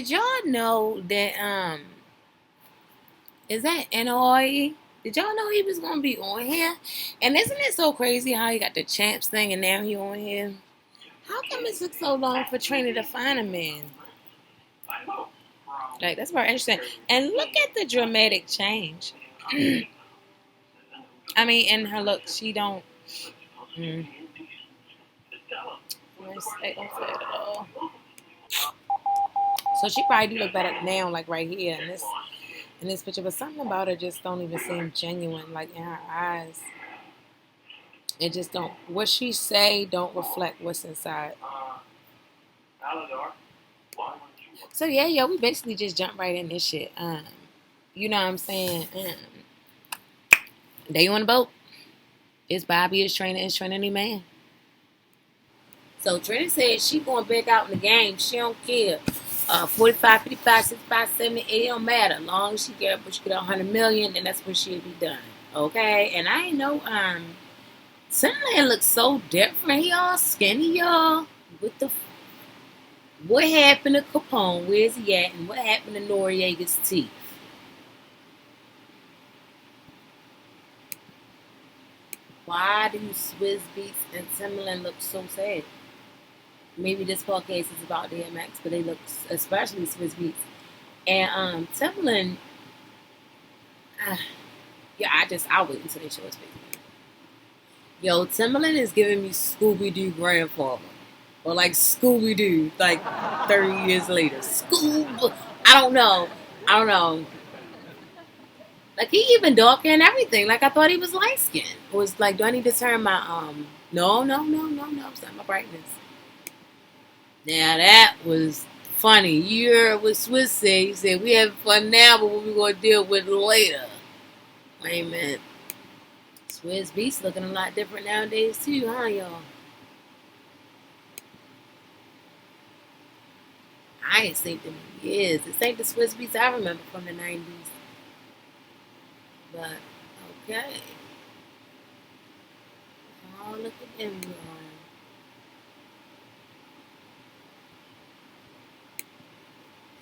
Did y'all know that is that N.O.R.E? Did y'all know he was gonna be on here? And isn't it so crazy how he got the champs thing and now he on here? How come it took so long for Trina to find a man? Like that's very interesting. And look at the dramatic change. I mean, in her look, she don't. Mm, they don't fit at all. So she probably do look better now, like right here in this picture. But something about her just don't even seem genuine. Like in her eyes, it just don't. What she say don't reflect what's inside. So yeah, yo, we basically just jump right in this shit. You know what I'm saying? They on the boat. It's Bobby, it's Trina any man. So Trina said she going back out in the game. She don't care. 45, 55, 65, 70, it don't matter. As long as she get 100 million, then that's when she'll be done. Okay? And I ain't know, Timberland looks so different. He all skinny, y'all. What happened to Capone? Where's he at? And what happened to Noriega's teeth? Why do Swizz Beats and Timberland look so sad? Maybe this podcast is about DMX, but they look, especially Swizz Beats. And Timberland, yeah, I'll wait until they show his face. Yo, Timberland is giving me Scooby-Doo grandfather. Or like Scooby-Doo, like 30 years later. I don't know. Like he even darker and everything. Like I thought he was light skinned. It was like, do I need to turn my no, it's not my brightness. Now that was funny. You heard what Swiss said. He said, we having fun now, but what we gonna deal with later. Wait a minute. Swizz Beats looking a lot different nowadays too, huh y'all? I ain't seen them in years. This ain't the Swizz Beats I remember from the 90s. But, okay. Oh, look at them, y'all.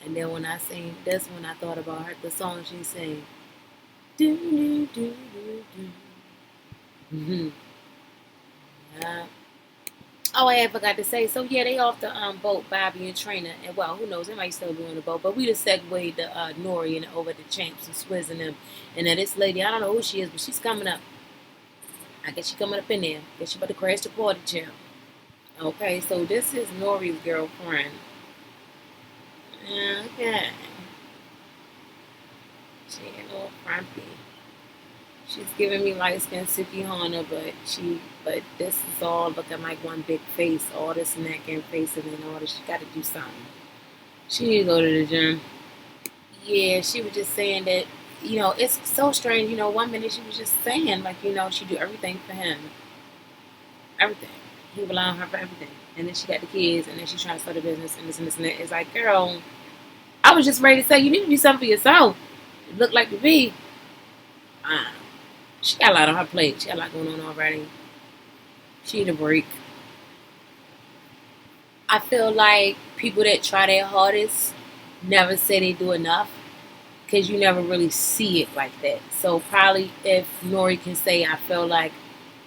And then when I sing, that's when I thought about her, the song she sang. Do, do, do, do, do. Mm-hmm. Yeah. Oh, I forgot to say. So yeah, they off the boat, Bobby and Trina, and well, who knows? They might still be on the boat. But we just segued the N.O.R.E and over the Champs and Swizz and them. And then this lady, I don't know who she is, but she's coming up. I guess she's coming up in there. I guess she about to crash the party chair. Okay, so this is N.O.R.E's girlfriend. Okay, she a little frumpy. She's giving me light skin Suki Hana, but this is all looking like one big face, all this neck and face and then all this. She got to do something. She need to go to the gym. Yeah, she was just saying that, it's so strange. One minute she was just saying, like, she do everything for him. Everything. He rely on her for everything. And then she got the kids, and then she's trying to start a business and this and this and that. It's like, girl, I was just ready to say, you need to do something for yourself. It looked like to be. She got a lot on her plate. She got a lot going on already. She need a break. I feel like people that try their hardest never say they do enough because you never really see it like that. So probably if N.O.R.E can say, I feel like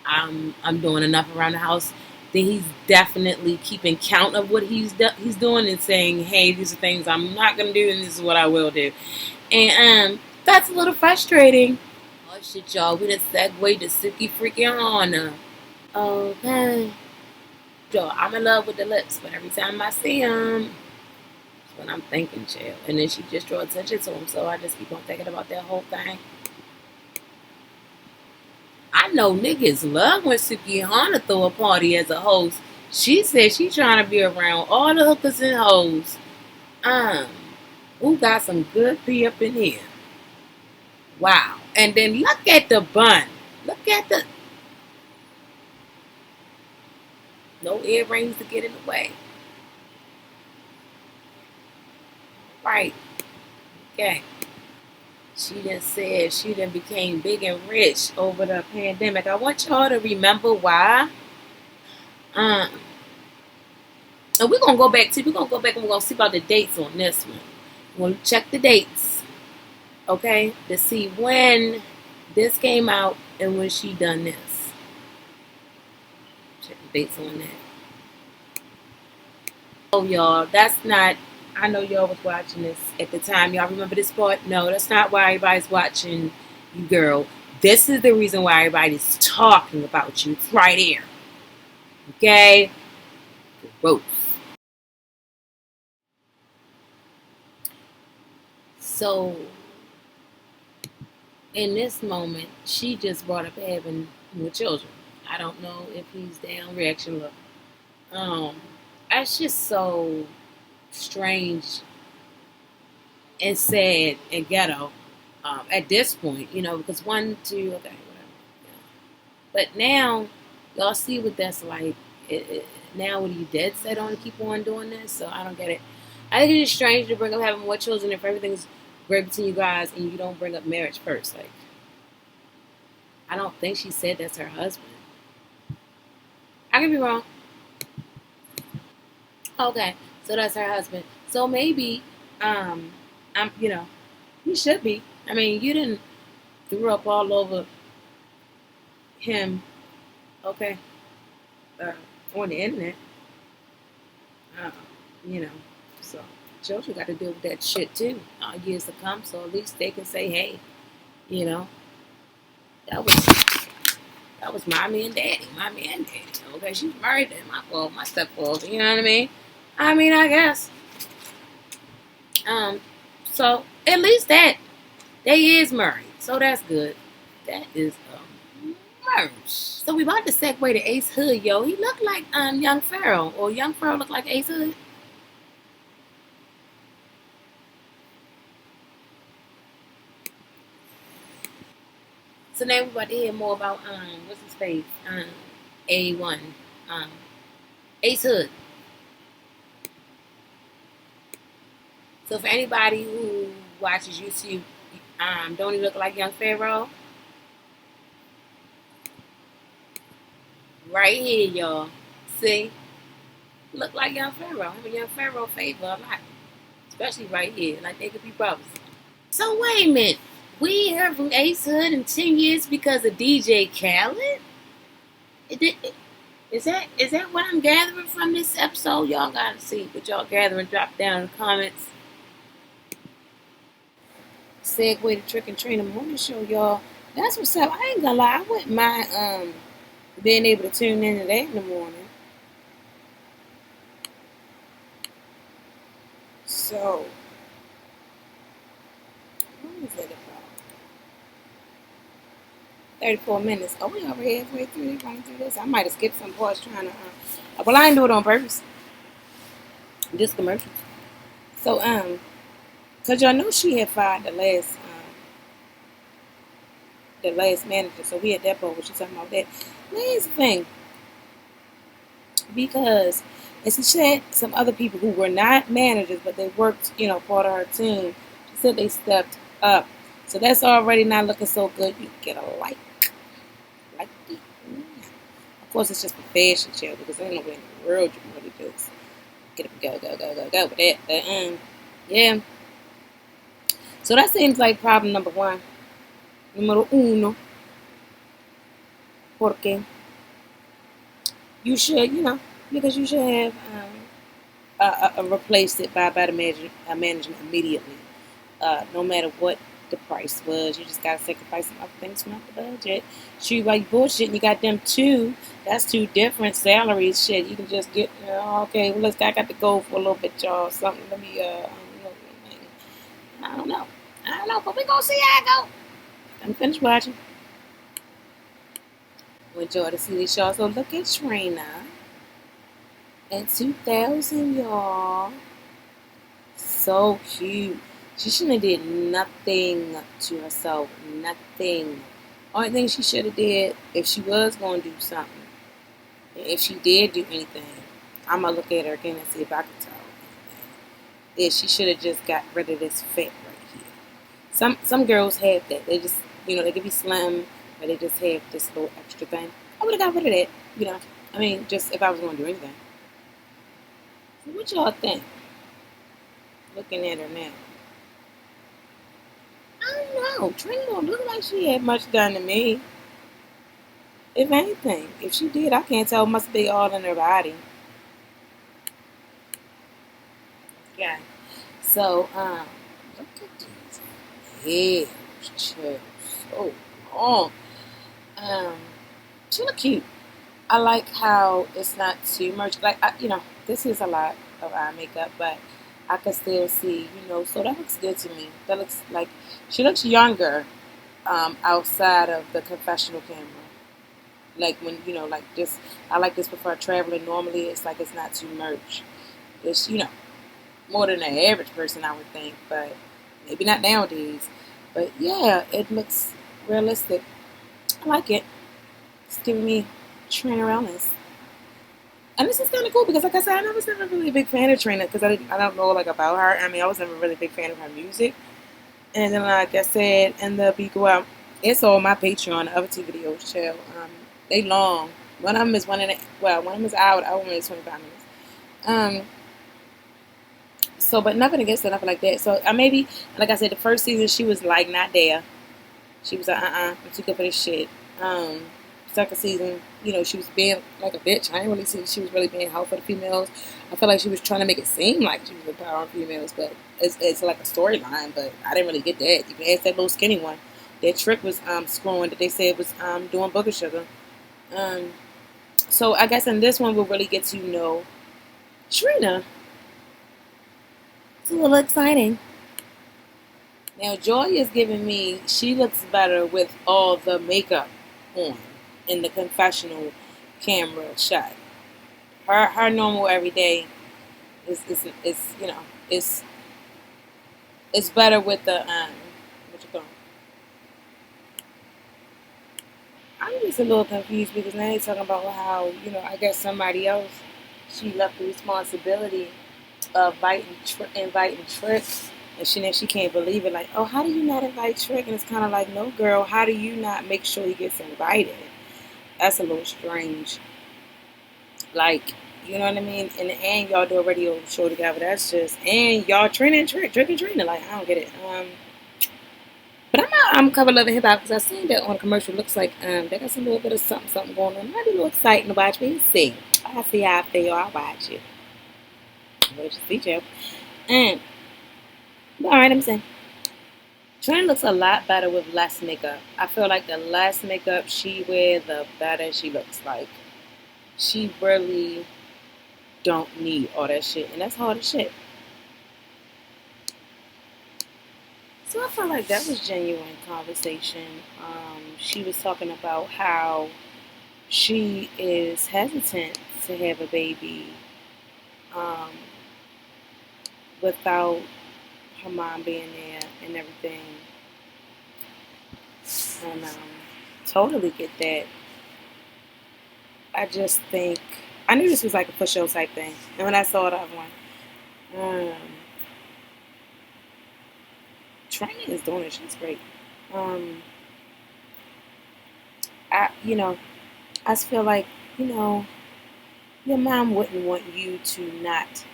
I'm doing enough around the house, then he's definitely keeping count of what he's doing and saying, hey, these are things I'm not going to do and this is what I will do. And that's a little frustrating. Oh shit, y'all, we done segued to Suki freaking Hana. Okay. Yo, I'm in love with the lips, but every time I see them, that's what I'm thinking, chill. And then she just drew attention to him, so I just keep on thinking about that whole thing. I know niggas love when Suki Hana throw a party as a host. She said she trying to be around all the hookers and hoes. Who got some good pee up in here? Wow. And then look at the bun. Look at the... No earrings to get in the way. Right. Okay. She done said she done became big and rich over the pandemic. I want y'all to remember why. So we're gonna go back and we're gonna see about the dates on this one. We're gonna check the dates, okay, to see when this came out and when she done this. Check the dates on that. Oh, y'all, that's not. I know y'all was watching this at the time. Y'all remember this part? No, that's not why everybody's watching you, girl. This is the reason why everybody's talking about you. It's right here. Okay? Gross. So, in this moment, she just brought up having more children. I don't know if he's down. Reaction look. Um, that's just so strange and sad and ghetto at this point, because one, two, okay, whatever. Yeah. But now, y'all see what that's like. Now, what are you dead set on to keep on doing this? So I don't get it. I think it's just strange to bring up having more children if everything's great between you guys and you don't bring up marriage first. Like, I don't think she said that's her husband. I could be wrong. Okay, so that's her husband. So maybe, I'm, he should be. I mean, you didn't threw up all over him, okay, uh, on the internet, uh, you know. So children got to deal with that shit too, years to come. So at least they can say, hey, you know, that was mommy and daddy, Okay, she's married to my stepfather. You know what I mean? I guess. Um, so at least that they is married, so that's good. That is merch. So we about to segue to Ace Hood, yo. He looked like young Pharoah, or young Pharoah looked like Ace Hood. So now we about to hear more about what's his face, A1, um, Ace Hood. So for anybody who watches YouTube, don't he look like young Pharoah? Right here, y'all. See, look like young Pharoah. Him and young Pharoah favor a lot, especially right here. Like they could be brothers. So wait a minute. We ain't heard from Ace Hood in 10 years because of DJ Khaled? Is that what I'm gathering from this episode? Y'all gotta see what y'all gathering. Drop down in the comments. Segue to Trick and Trina Morning Show, y'all. That's what's up. I ain't gonna lie. I wouldn't mind being able to tune into that in the morning. So, what is it about? 34 minutes. Oh, we already halfway through running through this. I might have skipped some parts trying to. Well, I didn't do it on purpose. Just commercials. So, cause y'all know she had fired the last manager. So we had that part. What you talking about that? Here's the thing. Because and she said some other people who were not managers, but they worked, part of her team. She said they stepped up. So that's already not looking so good. You get a like it. Of course, it's just a fashion show because there ain't no way in the world you can really do this. Get up, go with that. But, yeah. So that seems like problem number one. Numero uno. Porque you should, because you should have replaced it by the management immediately. No matter what the price was, you just got to sacrifice some other things from the budget. Shoot, while you bullshitting, you got them two. That's two different salaries. Shit, you can just get, okay, well, I got to go for a little bit, y'all. Something, let me, I don't know, but we gonna see how it go. I'm finished watching. Enjoy to see this, y'all. So look at Trina in 2000, y'all. So cute. She shouldn't have did nothing to herself. Nothing. Only thing she should have did, if she was going to do something, if she did do anything, I'm going to look at her again and see if I can tell anything. Is she should have just got rid of this fat right here. Some girls have that. They just, they could be slim, but they just have this little extra thing. I would have got rid of that, just if I was going to do anything. So what y'all think? Looking at her now. I don't know. Trina don't look like she had much done to me. If anything, if she did, I can't tell. It must be all in her body. Yeah. So, look at these hairs, chill, so long. Um, she look cute. I like how it's not too much. Like, this is a lot of eye makeup, but I can still see, so that looks good to me. That looks like she looks younger outside of the confessional camera. Like when, like this, I like this before traveling. Normally, it's like it's not too much. It's, more than the average person, I would think, but maybe not nowadays. But yeah, it looks realistic. I like it. It's giving me Trina Realness. And this is kind of cool because, like I said, I was never really a big fan of Trina because I don't know like about her. I mean, I was never really a big fan of her music. And then, like I said, in the Be Go Out, it's all my Patreon, the other two videos, chill. They long. One of them is one of them is out. I only 25 minutes. Um, so, but nothing against it, nothing like that. So, I maybe, like I said, the first season she was like not there. She was like, I'm too good for this shit. Um, Second season, she was being like a bitch. I didn't really see she was really being helpful for the females. I feel like she was trying to make it seem like she was empowering females, but it's like a storyline. But I didn't really get that. You can ask that little skinny one. That trick was screwing that they said was doing booger sugar. Um, so I guess in this one we'll really get to know Trina. It's a little exciting. Now, Joy is giving me, she looks better with all the makeup on in the confessional camera shot. Her normal everyday is it's it's better with the what you call it? I'm just a little confused because now they're talking about how I guess somebody else she left the responsibility of inviting Trick, and she can't believe it. Like, oh, how do you not invite Trick? And it's kind of like, no, girl, how do you not make sure he gets invited? That's a little strange. Like, you know what I mean? And y'all do a radio show together. That's just and y'all Trina and Trick and Trina. Like, I don't get it. But I'm cover loving hip hop because I seen that on a commercial. Looks like they got some little bit of something going on. Might be a little exciting to watch. But you see, I see how I feel. I'll watch it. We'll just see, Joe. And all right, I'm saying. Trina looks a lot better with less makeup. I feel like the less makeup she wears, the better she looks. Like she really don't need all that shit, and that's hard as shit. So I felt like that was genuine conversation. She was talking about how she is hesitant to have a baby um, without her mom being there and everything. And totally get that. I just think I knew this was like a for show type thing, and when I saw it, I went, Training is doing it. She's great. Um, I just feel like you know your mom wouldn't want you to not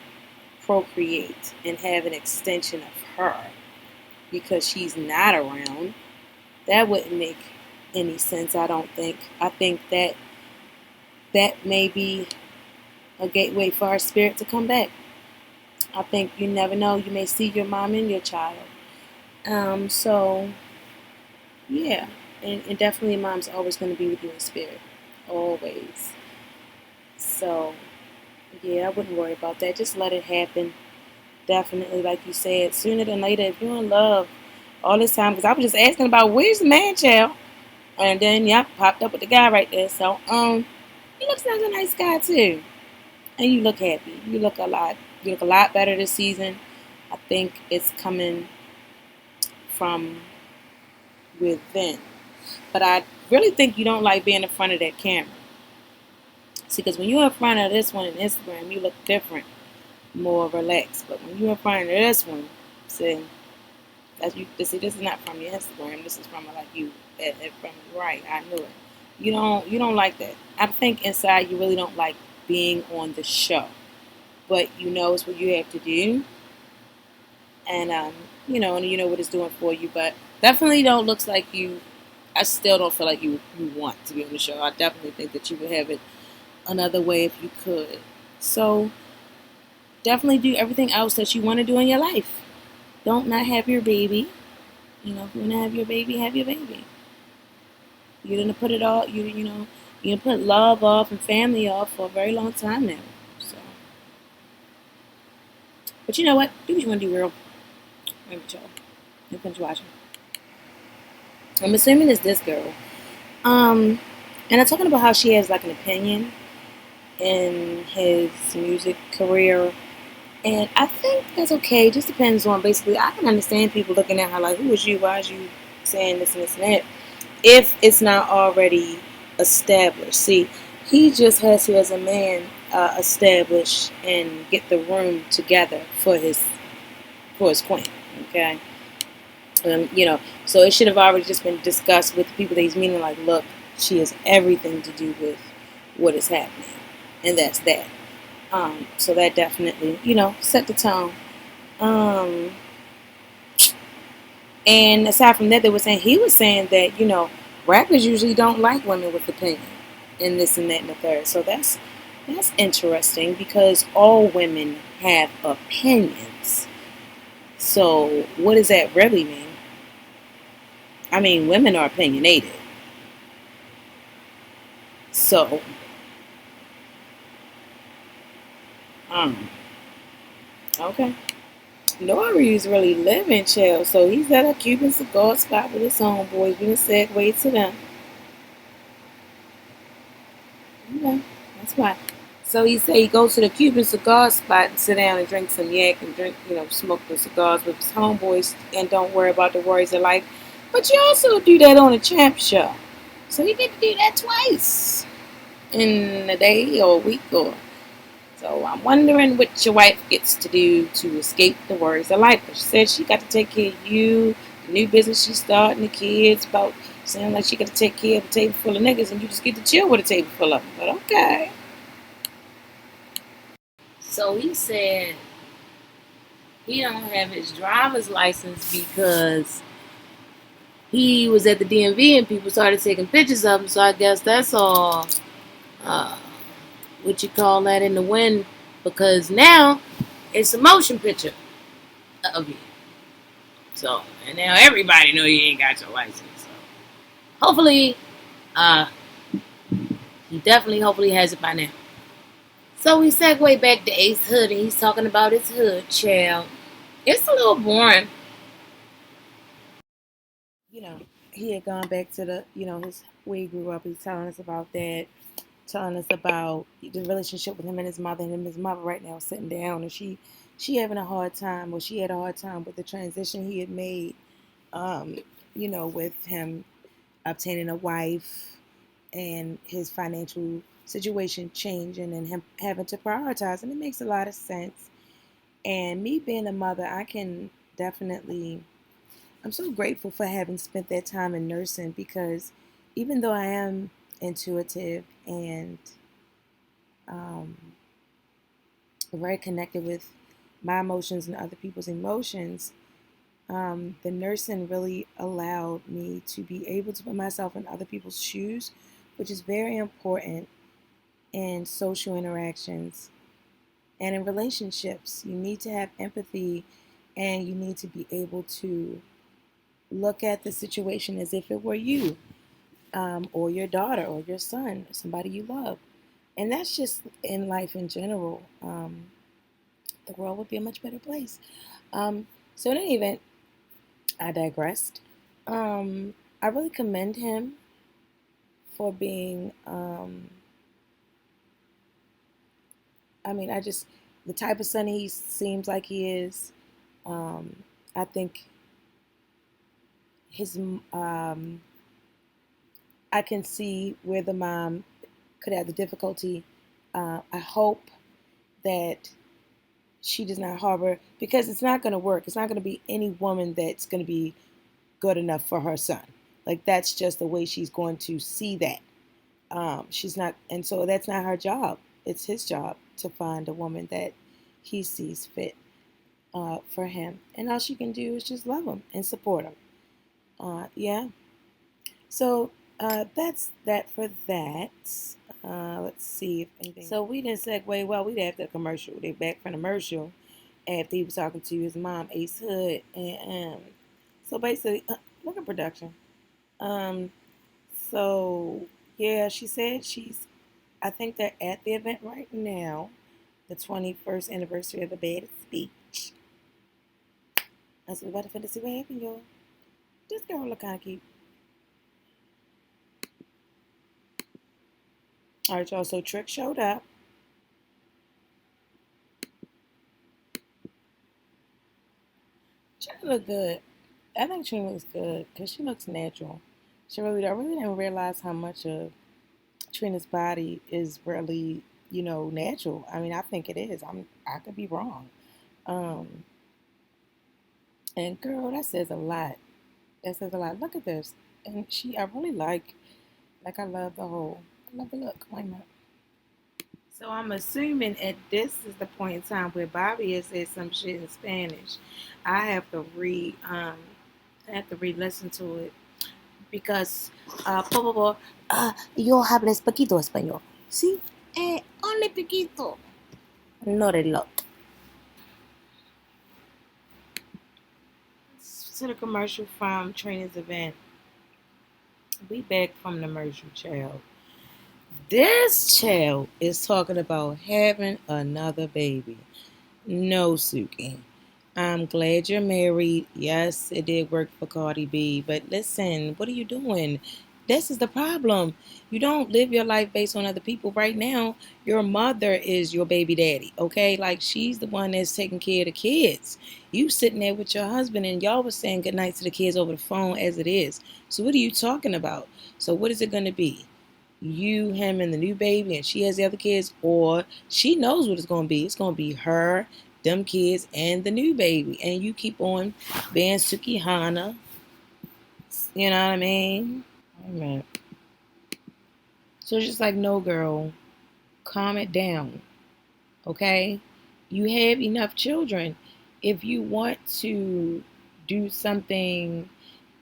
procreate and have an extension of her because she's not around. That wouldn't make any sense. I don't think. I think that may be a gateway for our spirit to come back. I think you never know. You may see your mom and your child. So yeah, and definitely, mom's always going to be with you in spirit, always. So yeah, I wouldn't worry about that. Just let it happen. Definitely, like you said, sooner than later. If you're in love all this time, because I was just asking about where's the man child, and then yeah, popped up with the guy right there. So he looks like a nice guy too, and you look happy. You look a lot. You look a lot better this season. I think it's coming from within. But I really think you don't like being in front of that camera. See, because when you're in front of this one on Instagram, you look different, more relaxed. But when you're in front of this one, see, this is not from your Instagram. This is from like you, from right. I knew it. You don't like that. I think inside you really don't like being on the show. but you know it's what you have to do, and and you know what it's doing for you. But definitely don't looks like you. I still don't feel like you want to be on the show. I definitely think that you would have it another way if you could. So definitely do everything else that you want to do in your life. Don't not have your baby. You know, if you want to have your baby, have your baby. You didn't put it all. You didn't put love off and family off for a very long time now. So, but you know what? Do what you want to do, girl. Maybe y'all. You finish watching. I'm assuming it's this girl. Um, and I'm talking about how she has like an opinion in his music career. And I think that's okay. It just depends on basically. I can understand people looking at her like, "Who is you? Why is you saying this and this and that?" If it's not already established. See, he just has to, as a man, establish and get the room together for his queen. Okay, so it should have already just been discussed with the people that he's meeting. Like, look, she has everything to do with what is happening, and that's that. So that definitely, set the tone. Um, and aside from that, he was saying that rappers usually don't like women with opinion, and this and that and the third. So that's interesting because all women have opinions. So what does that really mean? I mean, women are opinionated. So, um, okay. N.O.R.E is really living chill. So he's at a Cuban cigar spot with his homeboys. We're gonna segue to them. Okay, that's why. So he said he goes to the Cuban cigar spot and sit down and drink some yak and smoke the cigars with his homeboys and don't worry about the worries of life. But you also do that on a champ show. So he get to do that twice in a day or a week or so. I'm wondering what your wife gets to do to escape the worries of life. She said she got to take care of you, the new business she's starting, the kids, about saying like she got to take care of a table full of niggas and you just get to chill with a table full of them. But okay. So he said he don't have his driver's license because he was at the DMV and people started taking pictures of him. So I guess that's all, uh, what you call that, in the wind, because now it's a motion picture of you. So, and now everybody know you ain't got your license. So hopefully, uh, he definitely hopefully has it by now. So we segue back to Ace Hood and he's talking about his hood, child. It's a little boring. you know, he had gone back to his where he grew up. He's telling us about that, telling us about the relationship with him and his mother, and his mother right now sitting down, and she having a hard time, or she had a hard time with the transition he had made, um, with him obtaining a wife and his financial situation changing and him having to prioritize, and it makes a lot of sense. And me being a mother, I can definitely I'm so grateful for having spent that time in nursing because even though I am intuitive and um, very connected with my emotions and other people's emotions, the nursing really allowed me to be able to put myself in other people's shoes, which is very important in social interactions and in relationships. You need to have empathy and you need to be able to look at the situation as if it were you, or your daughter or your son, somebody you love. And that's just in life in general. The world would be a much better place. So, in any event, I digressed. I really commend him for being, I just, the type of son he seems like he is. Um, I think his, I can see where the mom could have the difficulty. I hope that she does not harbor, because it's not going to work. It's not going to be any woman that's going to be good enough for her son. Like that's just the way she's going to see that. She's not, and so that's not her job. It's his job to find a woman that he sees fit for him. And all she can do is just love him and support him. Yeah. So that's that for that. Let's see if anything. So we didn't segue well. We have the commercial. They back from the commercial after he was talking to his mom, Ace Hood, and so basically, look at production. Um, so yeah, she said she's. I think they're at the event right now, the 21st anniversary of the Bad Speech. That's what about to see what happened, y'all. This girl look kind of cute. All right, y'all. So Trick showed up. She look good. I think Trina looks good because she looks natural. She really, I really didn't realize how much of Trina's body is really, natural. I mean, I think it is. I could be wrong. Um, and girl, that says a lot. That says a lot. Look at this. And I really I love I love the look. Why not? So I'm assuming at this is the point in time where Bobby has said some shit in Spanish. I have to re-listen to it because, por favor, yo hablo poquito español. Sí, only poquito, not a lot. To the commercial from Trina's event. We back from the commercial, child. This child is talking about having another baby. No, Suki. I'm glad you're married. Yes, it did work for Cardi B. But listen, what are you doing? This is the problem. You don't live your life based on other people. Right now, your mother is your baby daddy, okay? Like, she's the one that's taking care of the kids. You sitting there with your husband and y'all was saying goodnight to the kids over the phone as it is. So what are you talking about? So what is it going to be? You, him, and the new baby, and she has the other kids, or she knows what it's going to be. It's going to be her, them kids, and the new baby. And you keep on being Suki Hana. You know what I mean? Amen. So it's just like, no, girl, calm it down. Okay? You have enough children. If you want to do something,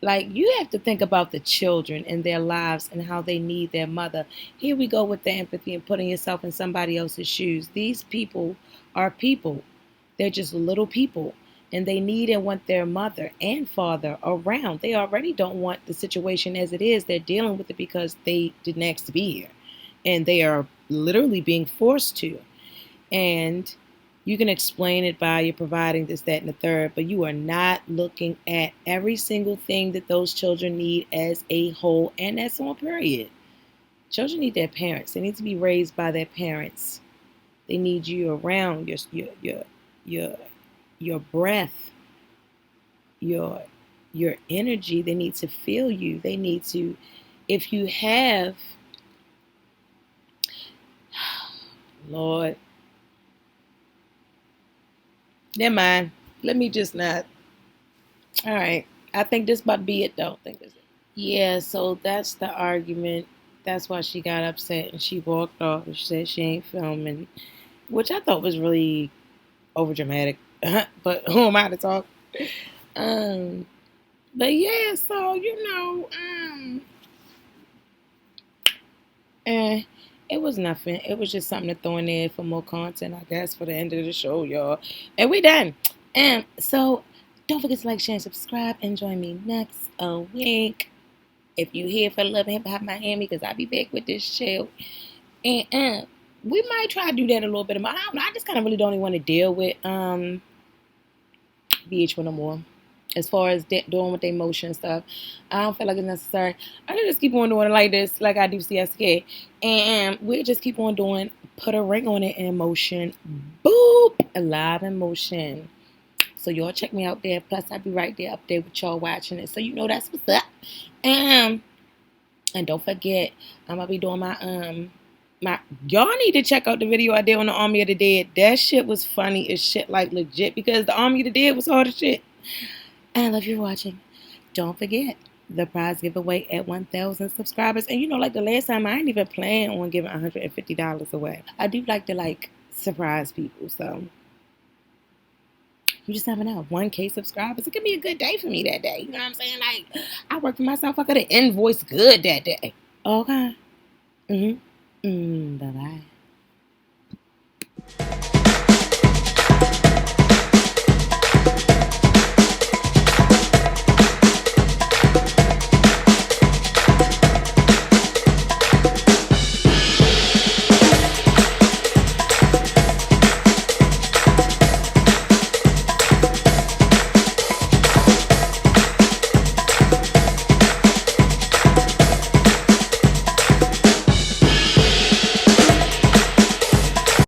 like, you have to think about the children and their lives and how they need their mother. Here we go with the empathy and putting yourself in somebody else's shoes. These people are people. They're just little people. And they need and want their mother and father around. They already don't want the situation as it is. They're dealing with it because they didn't ask to be here. And they are literally being forced to. And you can explain it by you're providing this, that, and the third, but you are not looking at every single thing that those children need as a whole, and that's on period. Children need their parents. They need to be raised by their parents. They need you around, your breath, your energy. They need to feel you. They need to, if you have, Lord, never mind. Let me just not. All right. I think this might be it, though. I think this is it. Yeah, so that's the argument. That's why she got upset and she walked off and she said she ain't filming, which I thought was really over dramatic. But who am I to talk? Um, but yeah, so eh, it was nothing. It was just something to throw in there for more content, I guess, for the end of the show, y'all. And we done. And so don't forget to like, share, and subscribe, and join me next week. If you here for Love and Hip Hop Miami, because I'll be back with this show. And we might try to do that a little bit more. I don't know. I just kind of really don't even want to deal with VH1 no more. As far as doing with the emotion stuff, I don't feel like it's necessary. I can just keep on doing it like this, like I do CSK. And we'll just keep on doing, put a ring on it in motion. Boop! Live in motion. So y'all check me out there. Plus, I'll be right there up there with y'all watching it. So you know that's what's up. And don't forget, I'm gonna be doing my y'all need to check out the video I did on the Army of the Dead. That shit was funny as shit, like legit, because the Army of the Dead was hard as shit. And I love you for watching. Don't forget the prize giveaway at 1,000 subscribers. And like the last time, I ain't even plan on giving $150 away. I do like to surprise people, so You just never know. 1K subscribers. It could be a good day for me that day. You know what I'm saying? Like, I worked for myself. I could have invoiced good that day. Okay. Mm-hmm. Bye-bye.